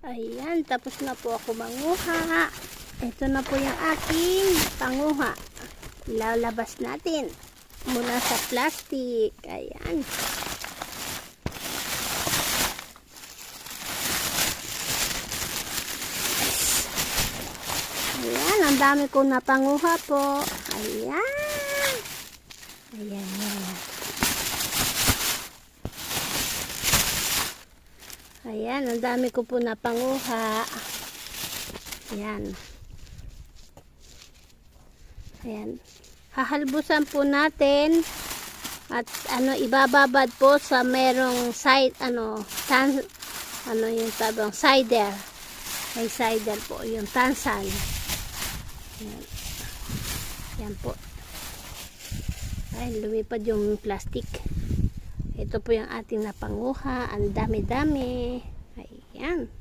Ayan, tapos na po ako manguha. Ito na po yung aking panguha. Ilalabas natin mula sa plastic. Ayan. Ayan, ang dami kong napanguha po. Ayan. Ayan, ayan. Ayan, ang dami ko po napanguha. Ayan. Ayan. Hahalbusan po natin at ibababad po sa merong side yung tabang cider. May cider po yung tansan. Ayan. Ayan po. Ay, lumipad yung plastic. Ito po yung ating napanguha. Ang dami-dami. Ayan.